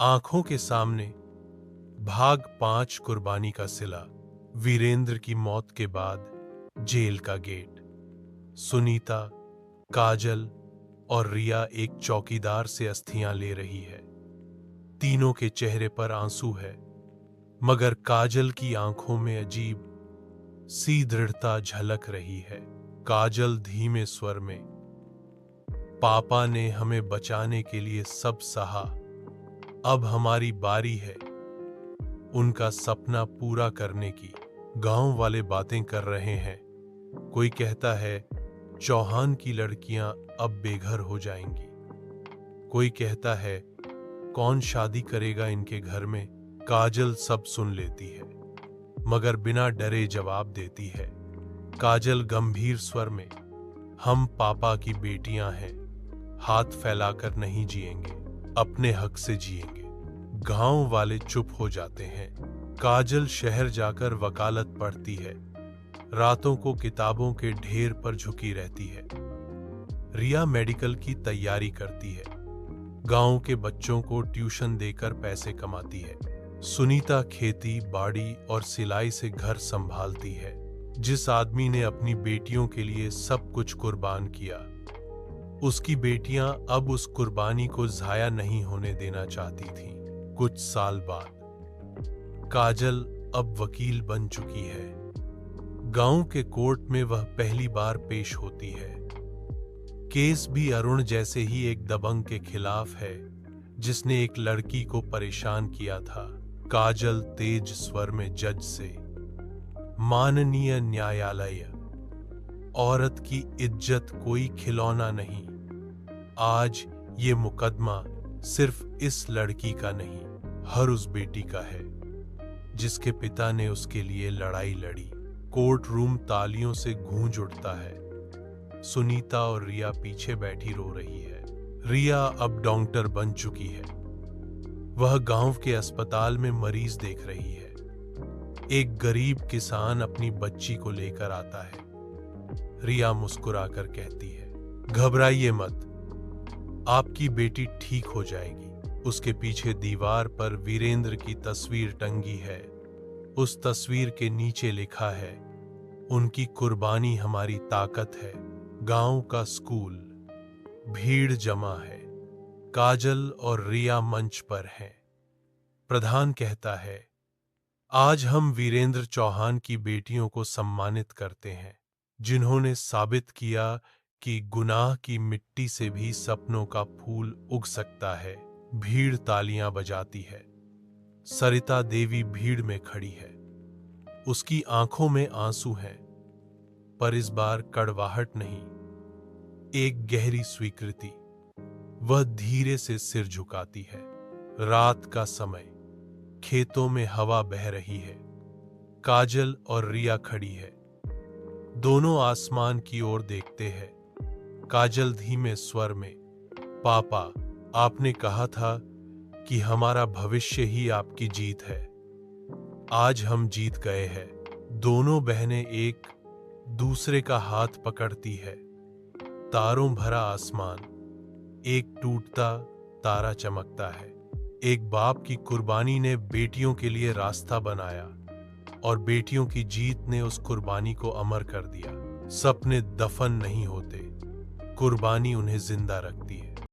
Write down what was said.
आंखों के सामने भाग 5 कुर्बानी का सिला। वीरेंद्र की मौत के बाद जेल का गेट। सुनीता, काजल और रिया एक चौकीदार से अस्थियां ले रही है। तीनों के चेहरे पर आंसू है, मगर काजल की आंखों में अजीब सी दृढ़ता झलक रही है। काजल धीमे स्वर में, पापा ने हमें बचाने के लिए सब सहा, अब हमारी बारी है उनका सपना पूरा करने की। गांव वाले बातें कर रहे हैं। कोई कहता है चौहान की लड़कियां अब बेघर हो जाएंगी। कोई कहता है कौन शादी करेगा इनके घर में। काजल सब सुन लेती है, मगर बिना डरे जवाब देती है। काजल गंभीर स्वर में, हम पापा की बेटियां हैं, हाथ फैलाकर नहीं जिएंगे, अपने हक से जिएंगे। गांव वाले चुप हो जाते हैं। काजल शहर जाकर वकालत पढ़ती है, रातों को किताबों के ढेर पर झुकी रहती है। रिया मेडिकल की तैयारी करती है, गांव के बच्चों को ट्यूशन देकर पैसे कमाती है। सुनीता खेती बाड़ी और सिलाई से घर संभालती है। जिस आदमी ने अपनी बेटियों के लिए सब कुछ कुर्बान किया, उसकी बेटियां अब उस कुर्बानी को जाया नहीं होने देना चाहती थीं। कुछ साल बाद काजल अब वकील बन चुकी है। गांव के कोर्ट में वह पहली बार पेश होती है। केस भी अरुण जैसे ही एक दबंग के खिलाफ है, जिसने एक लड़की को परेशान किया था। काजल तेज स्वर में जज से, माननीय न्यायालय, औरत की इज्जत कोई खिलौना नहीं। आज ये मुकदमा सिर्फ इस लड़की का नहीं, हर उस बेटी का है जिसके पिता ने उसके लिए लड़ाई लड़ी। कोर्ट रूम तालियों से गूंज उठता है। सुनीता और रिया पीछे बैठी रो रही है। रिया अब डॉक्टर बन चुकी है। वह गांव के अस्पताल में मरीज देख रही है। एक गरीब किसान अपनी बच्ची को लेकर आता है। रिया मुस्कुराकर कहती है, घबराइए मत, आपकी बेटी ठीक हो जाएगी। उसके पीछे दीवार पर वीरेंद्र की तस्वीर टंगी है। उस तस्वीर के नीचे लिखा है, उनकी कुर्बानी हमारी ताकत है। गांव का स्कूल, भीड़ जमा है। काजल और रिया मंच पर हैं। प्रधान कहता है, आज हम वीरेंद्र चौहान की बेटियों को सम्मानित करते हैं, जिन्होंने साबित किया कि गुनाह की मिट्टी से भी सपनों का फूल उग सकता है। भीड़ तालियां बजाती है। सरिता देवी भीड़ में खड़ी है। उसकी आंखों में आंसू हैं, पर इस बार कड़वाहट नहीं, एक गहरी स्वीकृति। वह धीरे से सिर झुकाती है। रात का समय, खेतों में हवा बह रही है। काजल और रिया खड़ी है। दोनों आसमान की ओर देखते हैं। काजल धीमे स्वर में, पापा, आपने कहा था कि हमारा भविष्य ही आपकी जीत है। आज हम जीत गए हैं। दोनों बहनें एक दूसरे का हाथ पकड़ती है। तारों भरा आसमान, एक टूटता तारा चमकता है। एक बाप की कुर्बानी ने बेटियों के लिए रास्ता बनाया, और बेटियों की जीत ने उस कुर्बानी को अमर कर दिया। सपने दफन नहीं होते, कुर्बानी उन्हें जिंदा रखती है।